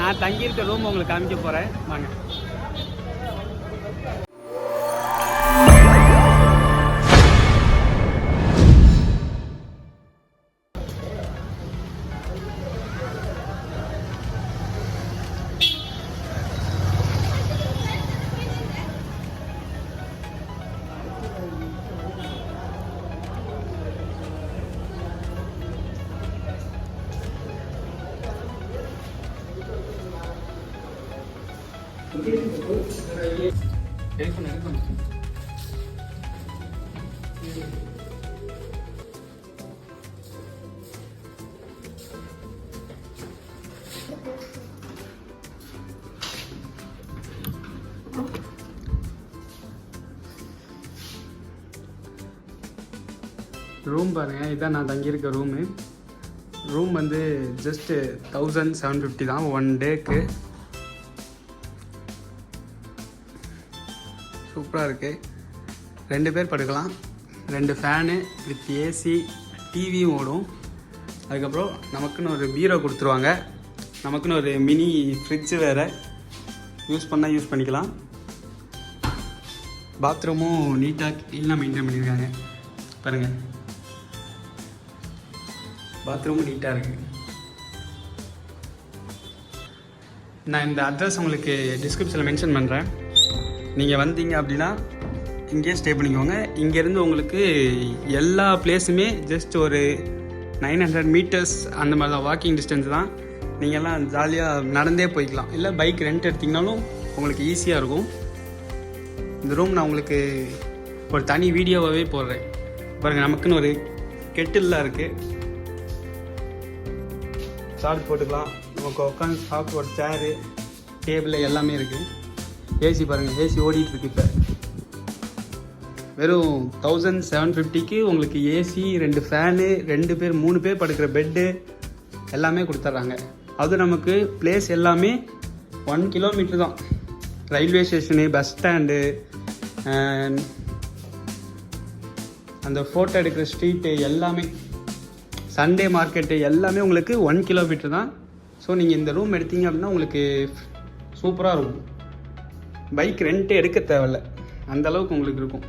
நான் தங்கியிருக்க ரூம் உங்களுக்கு காமிக்க போகிறேன் வாங்க. ரூம் பாருங்கள், இதான் நான் தங்கியிருக்க ரூம் வந்து ஜஸ்ட்டு 1750 தான் 1 டேக்கு. சூப்பராக இருக்குது. 2 பேர் படுக்கலாம். 2 ஃபேனு வித் ஏசி, டிவியும் ஓடும். அதுக்கப்புறம் நமக்குன்னு ஒரு பீரோ கொடுத்துருவாங்க. நமக்குன்னு ஒரு மினி ஃப்ரிட்ஜு வேறு யூஸ் பண்ணிக்கலாம். பாத்ரூமும் நீட்டாக க்ளீனாக மெயின்டைன் பண்ணியிருக்காங்க பாருங்கள். பாத்ரூமும் நீட்டாக இருக்குது. நான் இந்த அட்ரஸ் உங்களுக்கு டிஸ்கிரிப்ஷனில் மென்ஷன் பண்ணுறேன். நீங்கள் வந்தீங்க அப்படின்னா இங்கேயே ஸ்டே பண்ணிக்கோங்க. இங்கேருந்து உங்களுக்கு எல்லா பிளேஸுமே ஜஸ்ட் ஒரு 900 மீட்டர்ஸ் அந்த மாதிரி தான், வாக்கிங் டிஸ்டன்ஸ் தான். நீங்கள்லாம் ஜாலியாக நடந்தே போய்க்கலாம். இல்லை பைக் ரெண்ட் எடுத்திங்கனாலும் உங்களுக்கு ஈஸியாக இருக்கும். இந்த ரூம் நான் உங்களுக்கு ஒரு தனி வீடியோவாகவே போடுறேன் பாருங்கள். நமக்குன்னு ஒரு கெட்டில்லாம் இருக்குது, சார்ஜ் போட்டுக்கலாம். நமக்கு உட்காந்து சாப்பிட்டு ஒரு சேரு, டேபிள் எல்லாமே இருக்குது. ஏசி பாருங்கள், ஏசி ஓடிட்டுருக்கு. இப்போ வெறும் 1750க்கு உங்களுக்கு ஏசி, 2 ஃபேனு, 2 பேர் 3 பேர் படுக்கிற பெட்டு எல்லாமே கொடுத்துட்றாங்க. அது நமக்கு பிளேஸ் எல்லாமே 1 கிலோமீட்டர் தான். ரயில்வே ஸ்டேஷனு, பஸ் ஸ்டாண்டு, அந்த ஃபோட்டோ எடுக்கிற ஸ்ட்ரீட்டு எல்லாமே, சண்டே மார்க்கெட்டு எல்லாமே உங்களுக்கு 1 கிலோமீட்டர் தான். ஸோ நீங்கள் இந்த ரூம் எடுத்தீங்க அப்படின்னா உங்களுக்கு சூப்பராக இருக்கும். பைக் ரெண்ட்டே எடுக்க தேவையில்ல, அந்தளவுக்கு உங்களுக்கு இருக்கும்.